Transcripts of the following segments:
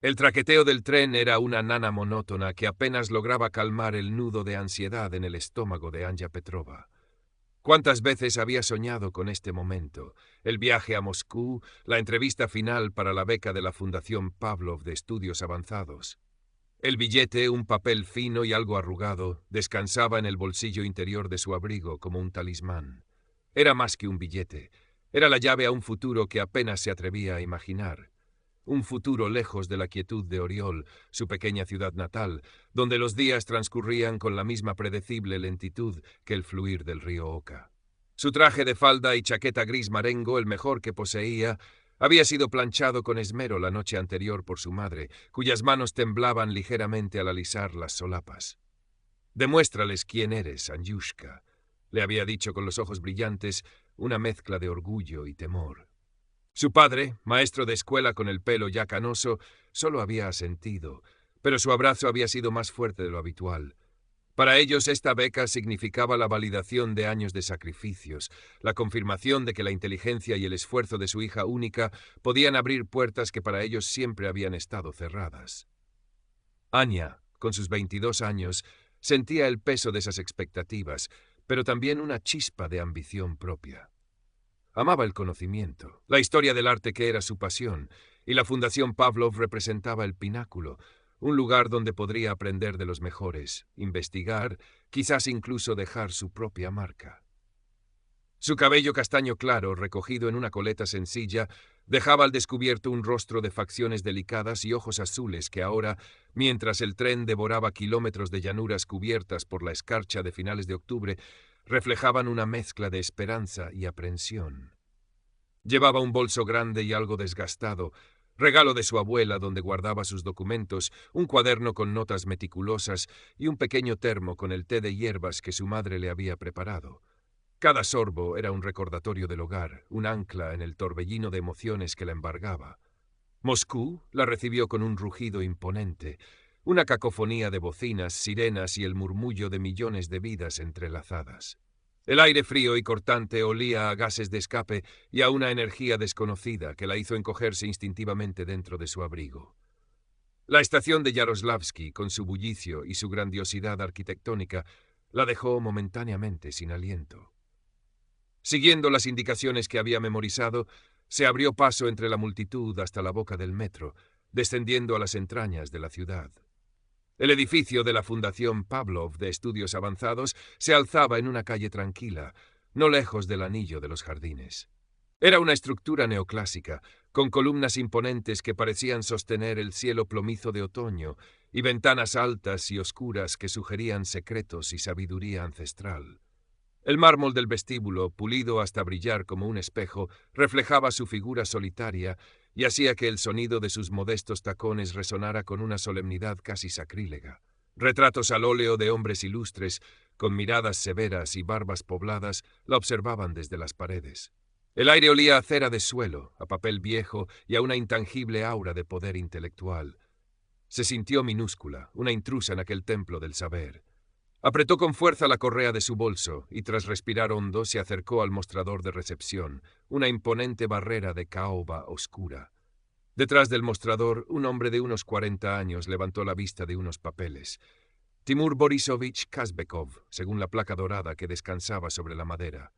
El traqueteo del tren era una nana monótona que apenas lograba calmar el nudo de ansiedad en el estómago de Anya Petrova. ¿Cuántas veces había soñado con este momento? El viaje a Moscú, la entrevista final para la beca de la Fundación Pavlov de Estudios Avanzados. El billete, un papel fino y algo arrugado, descansaba en el bolsillo interior de su abrigo como un talismán. Era más que un billete. Era la llave a un futuro que apenas se atrevía a imaginar. Un futuro lejos de la quietud de Oriol, su pequeña ciudad natal, donde los días transcurrían con la misma predecible lentitud que el fluir del río Oka. Su traje de falda y chaqueta gris marengo, el mejor que poseía, había sido planchado con esmero la noche anterior por su madre, cuyas manos temblaban ligeramente al alisar las solapas. «Demuéstrales quién eres, Anyushka», le había dicho con los ojos brillantes, una mezcla de orgullo y temor. Su padre, maestro de escuela con el pelo ya canoso, solo había asentido, pero su abrazo había sido más fuerte de lo habitual. Para ellos esta beca significaba la validación de años de sacrificios, la confirmación de que la inteligencia y el esfuerzo de su hija única podían abrir puertas que para ellos siempre habían estado cerradas. Anya, con sus 22 años, sentía el peso de esas expectativas, pero también una chispa de ambición propia. Amaba el conocimiento, la historia del arte que era su pasión, y la Fundación Pavlov representaba el pináculo, un lugar donde podría aprender de los mejores, investigar, quizás incluso dejar su propia marca. Su cabello castaño claro, recogido en una coleta sencilla, dejaba al descubierto un rostro de facciones delicadas y ojos azules que ahora, mientras el tren devoraba kilómetros de llanuras cubiertas por la escarcha de finales de octubre, reflejaban una mezcla de esperanza y aprensión. Llevaba un bolso grande y algo desgastado, regalo de su abuela donde guardaba sus documentos, un cuaderno con notas meticulosas y un pequeño termo con el té de hierbas que su madre le había preparado. Cada sorbo era un recordatorio del hogar, un ancla en el torbellino de emociones que la embargaba. Moscú la recibió con un rugido imponente, una cacofonía de bocinas, sirenas y el murmullo de millones de vidas entrelazadas. El aire frío y cortante olía a gases de escape y a una energía desconocida que la hizo encogerse instintivamente dentro de su abrigo. La estación de Yaroslavsky, con su bullicio y su grandiosidad arquitectónica, la dejó momentáneamente sin aliento. Siguiendo las indicaciones que había memorizado, se abrió paso entre la multitud hasta la boca del metro, descendiendo a las entrañas de la ciudad. El edificio de la Fundación Pavlov de Estudios Avanzados se alzaba en una calle tranquila, no lejos del anillo de los jardines. Era una estructura neoclásica, con columnas imponentes que parecían sostener el cielo plomizo de otoño y ventanas altas y oscuras que sugerían secretos y sabiduría ancestral. El mármol del vestíbulo, pulido hasta brillar como un espejo, reflejaba su figura solitaria y hacía que el sonido de sus modestos tacones resonara con una solemnidad casi sacrílega. Retratos al óleo de hombres ilustres, con miradas severas y barbas pobladas, la observaban desde las paredes. El aire olía a cera de suelo, a papel viejo y a una intangible aura de poder intelectual. Se sintió minúscula, una intrusa en aquel templo del saber. Apretó con fuerza la correa de su bolso y tras respirar hondo se acercó al mostrador de recepción, una imponente barrera de caoba oscura. Detrás del mostrador, un hombre de unos 40 años levantó la vista de unos papeles. Timur Borisovich Kazbekov, según la placa dorada que descansaba sobre la madera.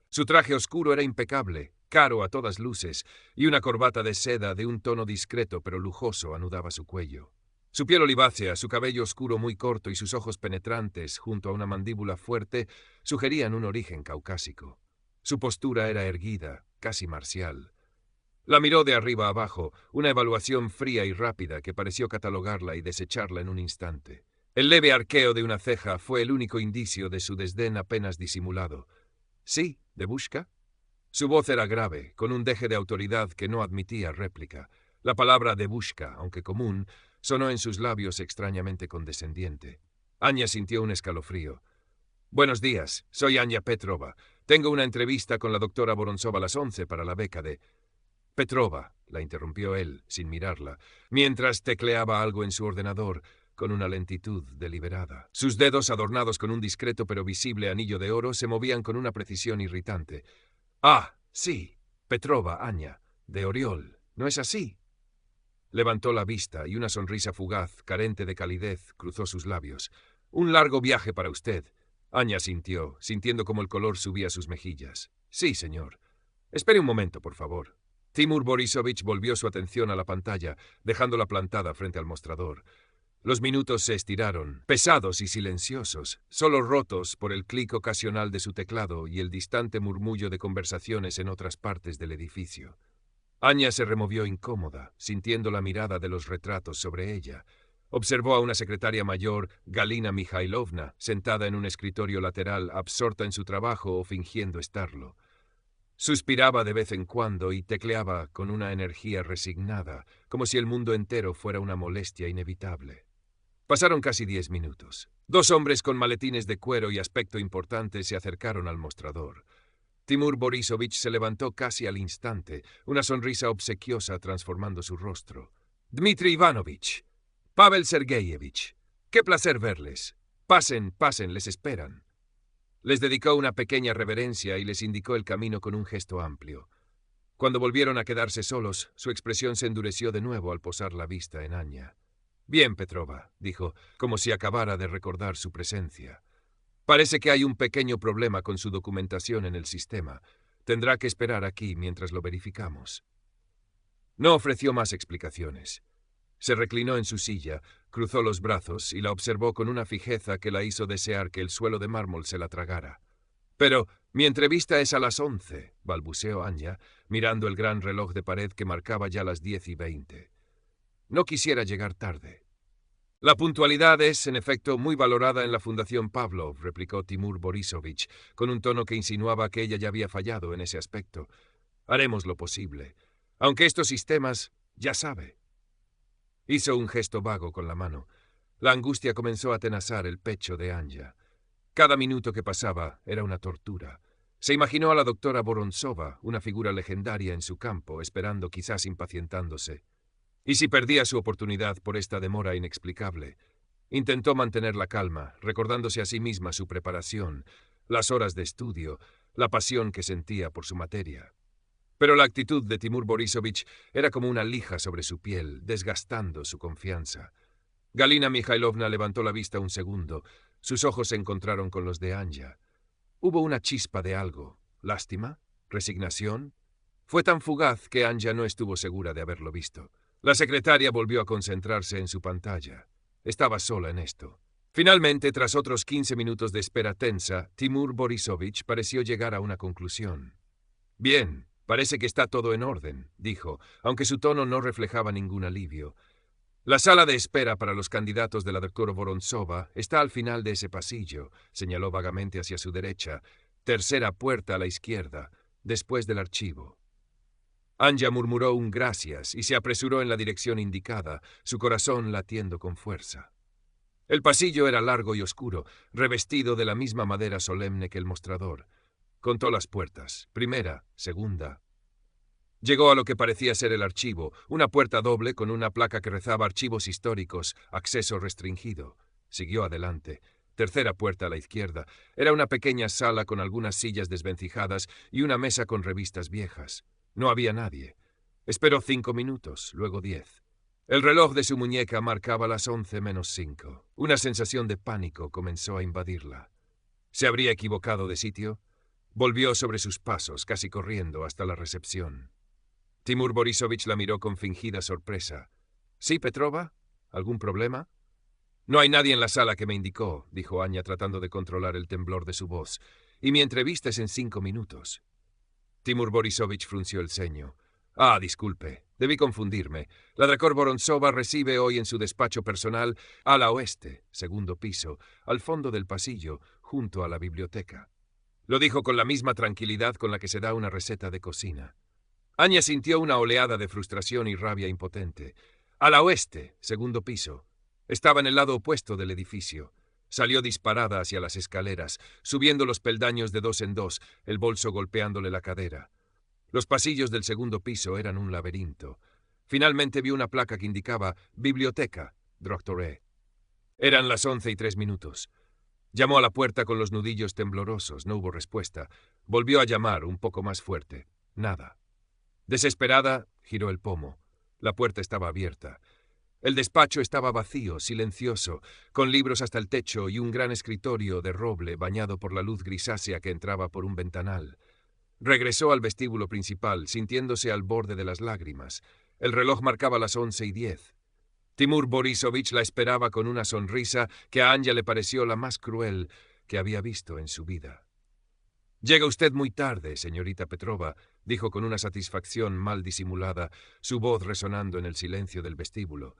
Su traje oscuro era impecable, caro a todas luces, y una corbata de seda de un tono discreto pero lujoso anudaba su cuello. Su piel olivácea, su cabello oscuro muy corto y sus ojos penetrantes, junto a una mandíbula fuerte, sugerían un origen caucásico. Su postura era erguida, casi marcial. La miró de arriba abajo, una evaluación fría y rápida que pareció catalogarla y desecharla en un instante. El leve arqueo de una ceja fue el único indicio de su desdén apenas disimulado. «¿Sí, Debushka?» Su voz era grave, con un deje de autoridad que no admitía réplica. La palabra Debushka, aunque común, sonó en sus labios extrañamente condescendiente. Anya sintió un escalofrío. «Buenos días, soy Anya Petrova. Tengo una entrevista con la doctora Vorontsova a las 11 para la beca de...» «Petrova», la interrumpió él, sin mirarla, mientras tecleaba algo en su ordenador, con una lentitud deliberada. Sus dedos, adornados con un discreto pero visible anillo de oro, se movían con una precisión irritante. «Ah, sí, Petrova, Anya, de Oriol, ¿no es así?» Levantó la vista y una sonrisa fugaz, carente de calidez, cruzó sus labios. «Un largo viaje para usted». Anya sintió, sintiendo como el color subía a sus mejillas. «Sí, señor. Espere un momento, por favor». Timur Borisovich volvió su atención a la pantalla, dejándola plantada frente al mostrador. Los minutos se estiraron, pesados y silenciosos, solo rotos por el clic ocasional de su teclado y el distante murmullo de conversaciones en otras partes del edificio. Anya se removió incómoda, sintiendo la mirada de los retratos sobre ella. Observó a una secretaria mayor, Galina Mikhailovna, sentada en un escritorio lateral, absorta en su trabajo o fingiendo estarlo. Suspiraba de vez en cuando y tecleaba con una energía resignada, como si el mundo entero fuera una molestia inevitable. Pasaron casi 10 minutos. 2 hombres con maletines de cuero y aspecto importante se acercaron al mostrador. Timur Borisovich se levantó casi al instante, una sonrisa obsequiosa transformando su rostro. «Dmitri Ivanovich, Pavel Sergeyevich, qué placer verles. Pasen, pasen, les esperan». Les dedicó una pequeña reverencia y les indicó el camino con un gesto amplio. Cuando volvieron a quedarse solos, su expresión se endureció de nuevo al posar la vista en Anya. «Bien, Petrova», dijo, como si acabara de recordar su presencia. «Parece que hay un pequeño problema con su documentación en el sistema. Tendrá que esperar aquí mientras lo verificamos». No ofreció más explicaciones. Se reclinó en su silla, cruzó los brazos y la observó con una fijeza que la hizo desear que el suelo de mármol se la tragara. «Pero mi entrevista es a las 11», balbuceó Anya, mirando el gran reloj de pared que marcaba ya las 10:20. «No quisiera llegar tarde». «La puntualidad es, en efecto, muy valorada en la Fundación Pavlov», replicó Timur Borisovich, con un tono que insinuaba que ella ya había fallado en ese aspecto. «Haremos lo posible. Aunque estos sistemas, ya sabe». Hizo un gesto vago con la mano. La angustia comenzó a tenazar el pecho de Anya. Cada minuto que pasaba era una tortura. Se imaginó a la doctora Vorontsova, una figura legendaria en su campo, esperando, quizás impacientándose. ¿Y si perdía su oportunidad por esta demora inexplicable? Intentó mantener la calma, recordándose a sí misma su preparación, las horas de estudio, la pasión que sentía por su materia. Pero la actitud de Timur Borisovich era como una lija sobre su piel, desgastando su confianza. Galina Mikhailovna levantó la vista un segundo. Sus ojos se encontraron con los de Anya. Hubo una chispa de algo. ¿Lástima? ¿Resignación? Fue tan fugaz que Anya no estuvo segura de haberlo visto. La secretaria volvió a concentrarse en su pantalla. Estaba sola en esto. Finalmente, tras otros 15 minutos de espera tensa, Timur Borisovich pareció llegar a una conclusión. «Bien, parece que está todo en orden», dijo, aunque su tono no reflejaba ningún alivio. «La sala de espera para los candidatos de la doctora Vorontsova está al final de ese pasillo», señaló vagamente hacia su derecha, «tercera puerta a la izquierda, después del archivo». Anya murmuró un gracias y se apresuró en la dirección indicada, su corazón latiendo con fuerza. El pasillo era largo y oscuro, revestido de la misma madera solemne que el mostrador. Contó las puertas, primera, segunda. Llegó a lo que parecía ser el archivo, una puerta doble con una placa que rezaba Archivos históricos, acceso restringido. Siguió adelante. Tercera puerta a la izquierda. Era una pequeña sala con algunas sillas desvencijadas y una mesa con revistas viejas. No había nadie. Esperó 5 minutos, luego 10. El reloj de su muñeca marcaba las 11 menos 5. Una sensación de pánico comenzó a invadirla. ¿Se habría equivocado de sitio? Volvió sobre sus pasos, casi corriendo, hasta la recepción. Timur Borisovich la miró con fingida sorpresa. «¿Sí, Petrova? ¿Algún problema?» «No hay nadie en la sala que me indicó», dijo Anya tratando de controlar el temblor de su voz. «Y mi entrevista es en 5 minutos». Timur Borisovich frunció el ceño. «Ah, disculpe, debí confundirme. La doctora Vorontsova recibe hoy en su despacho personal ala oeste, segundo piso, al fondo del pasillo, junto a la biblioteca». Lo dijo con la misma tranquilidad con la que se da una receta de cocina. Anya sintió una oleada de frustración y rabia impotente. «Ala oeste, segundo piso». Estaba en el lado opuesto del edificio. Salió disparada hacia las escaleras, subiendo los peldaños de 2 en 2, el bolso golpeándole la cadera. Los pasillos del segundo piso eran un laberinto. Finalmente vio una placa que indicaba «Biblioteca, Doctoré». Eran las 11:03. Llamó a la puerta con los nudillos temblorosos. No hubo respuesta. Volvió a llamar un poco más fuerte. Nada. Desesperada, giró el pomo. La puerta estaba abierta. El despacho estaba vacío, silencioso, con libros hasta el techo y un gran escritorio de roble bañado por la luz grisácea que entraba por un ventanal. Regresó al vestíbulo principal, sintiéndose al borde de las lágrimas. El reloj marcaba las 11:10. Timur Borisovich la esperaba con una sonrisa que a Anya le pareció la más cruel que había visto en su vida. «Llega usted muy tarde, señorita Petrova», dijo con una satisfacción mal disimulada, su voz resonando en el silencio del vestíbulo.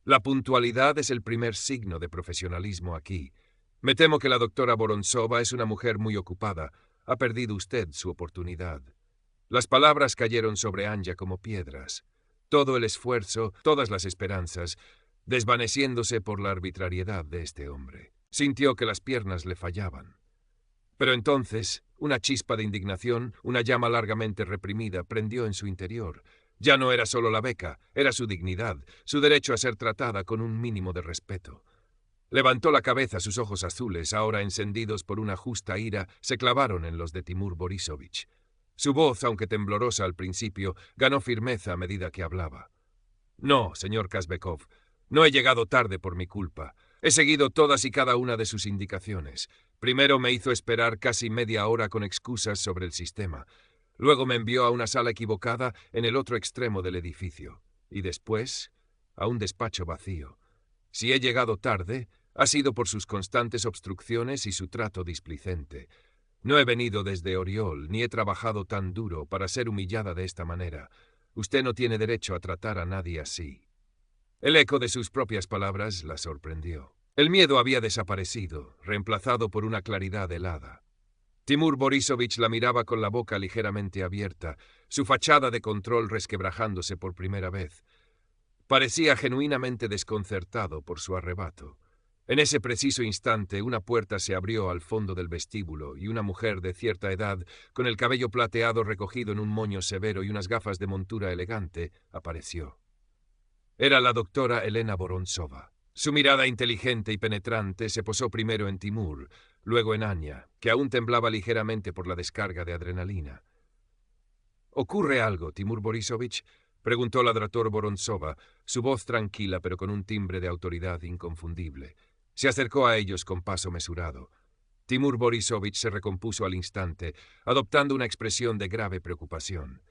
«La puntualidad es el primer signo de profesionalismo aquí. Me temo que la doctora Vorontsova es una mujer muy ocupada. Ha perdido usted su oportunidad». Las palabras cayeron sobre Anya como piedras. Todo el esfuerzo, todas las esperanzas, desvaneciéndose por la arbitrariedad de este hombre. Sintió que las piernas le fallaban. Pero entonces, una chispa de indignación, una llama largamente reprimida, prendió en su interior. Ya no era solo la beca, era su dignidad, su derecho a ser tratada con un mínimo de respeto. Levantó la cabeza, sus ojos azules, ahora encendidos por una justa ira, se clavaron en los de Timur Borisovich. Su voz, aunque temblorosa al principio, ganó firmeza a medida que hablaba. «No, señor Kazbekov, no he llegado tarde por mi culpa. He seguido todas y cada una de sus indicaciones. Primero me hizo esperar casi media hora con excusas sobre el sistema. Luego me envió a una sala equivocada en el otro extremo del edificio. Y después, a un despacho vacío. Si he llegado tarde, ha sido por sus constantes obstrucciones y su trato displicente. No he venido desde Oriol, ni he trabajado tan duro para ser humillada de esta manera. Usted no tiene derecho a tratar a nadie así». El eco de sus propias palabras la sorprendió. El miedo había desaparecido, reemplazado por una claridad helada. Timur Borisovich la miraba con la boca ligeramente abierta, su fachada de control resquebrajándose por primera vez. Parecía genuinamente desconcertado por su arrebato. En ese preciso instante, una puerta se abrió al fondo del vestíbulo y una mujer de cierta edad, con el cabello plateado recogido en un moño severo y unas gafas de montura elegante, apareció. Era la doctora Elena Vorontsova. Su mirada inteligente y penetrante se posó primero en Timur, luego en Anya, que aún temblaba ligeramente por la descarga de adrenalina. «¿Ocurre algo, Timur Borisovich?», preguntó la doctora Vorontsova, su voz tranquila pero con un timbre de autoridad inconfundible. Se acercó a ellos con paso mesurado. Timur Borisovich se recompuso al instante, adoptando una expresión de grave preocupación.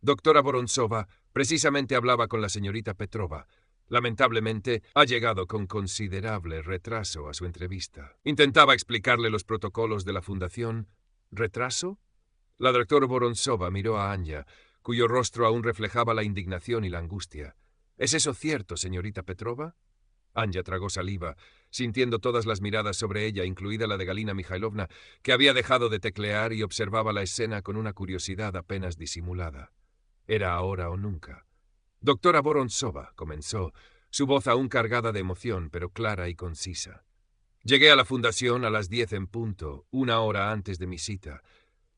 «Doctora Vorontsova, precisamente hablaba con la señorita Petrova. Lamentablemente, ha llegado con considerable retraso a su entrevista. Intentaba explicarle los protocolos de la fundación». «¿Retraso?». La doctora Vorontsova miró a Anya, cuyo rostro aún reflejaba la indignación y la angustia. «¿Es eso cierto, señorita Petrova?». Anya tragó saliva, sintiendo todas las miradas sobre ella, incluida la de Galina Mikhailovna, que había dejado de teclear y observaba la escena con una curiosidad apenas disimulada. Era ahora o nunca. «Doctora Vorontsova», comenzó, su voz aún cargada de emoción, pero clara y concisa. «Llegué a la fundación a las 10 en punto, una hora antes de mi cita.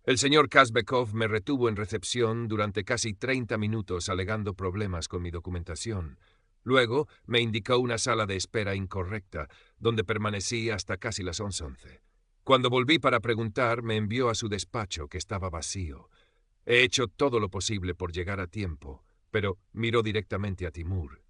El señor Kazbekov me retuvo en recepción durante casi 30 minutos alegando problemas con mi documentación. Luego me indicó una sala de espera incorrecta, donde permanecí hasta casi las 11:11. Cuando volví para preguntar, me envió a su despacho, que estaba vacío. He hecho todo lo posible por llegar a tiempo, pero miró directamente a Timur.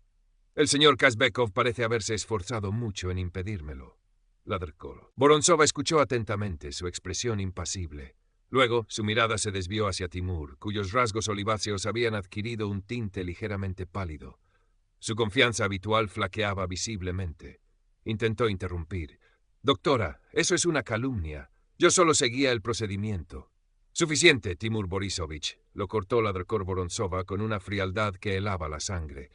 El señor Kazbekov parece haberse esforzado mucho en impedírmelo. Ladrcó. Vorontsova escuchó atentamente, su expresión impasible. Luego, su mirada se desvió hacia Timur, cuyos rasgos oliváceos habían adquirido un tinte ligeramente pálido. Su confianza habitual flaqueaba visiblemente. Intentó interrumpir. «Doctora, eso es una calumnia. Yo solo seguía el procedimiento». «Suficiente, Timur Borisovich», lo cortó la doctora Vorontsova con una frialdad que helaba la sangre.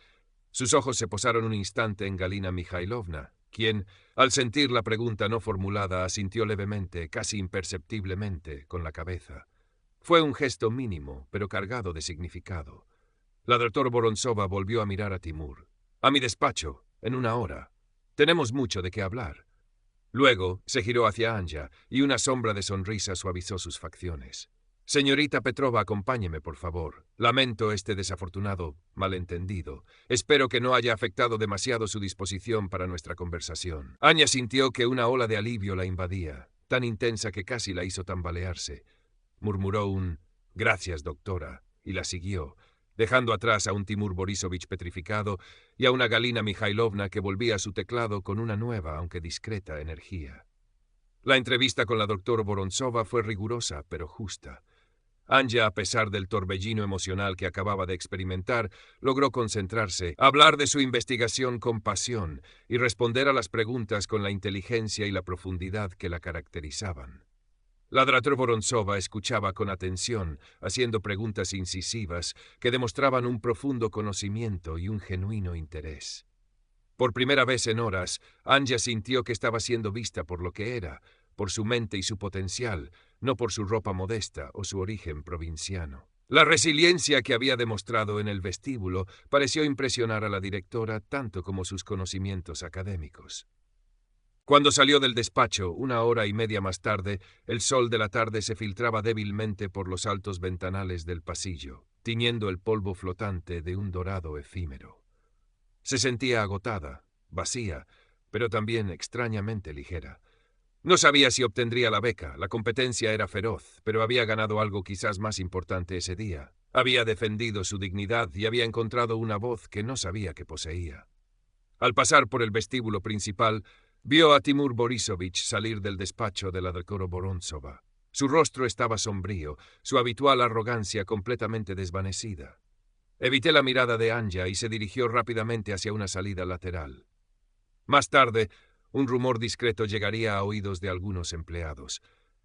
Sus ojos se posaron un instante en Galina Mikhailovna, quien, al sentir la pregunta no formulada, asintió levemente, casi imperceptiblemente, con la cabeza. Fue un gesto mínimo, pero cargado de significado. La doctora Vorontsova volvió a mirar a Timur. «A mi despacho, en una hora. Tenemos mucho de qué hablar». Luego se giró hacia Anya, y una sombra de sonrisa suavizó sus facciones. «Señorita Petrova, acompáñeme, por favor. Lamento este desafortunado malentendido. Espero que no haya afectado demasiado su disposición para nuestra conversación». Anya sintió que una ola de alivio la invadía, tan intensa que casi la hizo tambalearse. Murmuró un «Gracias, doctora», y la siguió, dejando atrás a un Timur Borisovich petrificado y a una Galina Mikhailovna que volvía a su teclado con una nueva, aunque discreta, energía. La entrevista con la doctora Vorontsova fue rigurosa, pero justa. Anja, a pesar del torbellino emocional que acababa de experimentar, logró concentrarse, hablar de su investigación con pasión y responder a las preguntas con la inteligencia y la profundidad que la caracterizaban. La doctora Vorontsova escuchaba con atención, haciendo preguntas incisivas que demostraban un profundo conocimiento y un genuino interés. Por primera vez en horas, Anja sintió que estaba siendo vista por lo que era, por su mente y su potencial, no por su ropa modesta o su origen provinciano. La resiliencia que había demostrado en el vestíbulo pareció impresionar a la directora tanto como sus conocimientos académicos. Cuando salió del despacho, 1 hora y media más tarde, el sol de la tarde se filtraba débilmente por los altos ventanales del pasillo, tiñendo el polvo flotante de un dorado efímero. Se sentía agotada, vacía, pero también extrañamente ligera. No sabía si obtendría la beca, la competencia era feroz, pero había ganado algo quizás más importante ese día. Había defendido su dignidad y había encontrado una voz que no sabía que poseía. Al pasar por el vestíbulo principal, vio a Timur Borisovich salir del despacho de la doctora Vorontsova. Su rostro estaba sombrío, su habitual arrogancia completamente desvanecida. Evité la mirada de Anja y se dirigió rápidamente hacia una salida lateral. Más tarde, un rumor discreto llegaría a oídos de algunos empleados.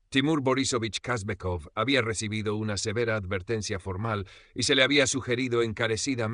Timur Borisovich Kazbekov había recibido una severa advertencia formal y se le había sugerido encarecidamente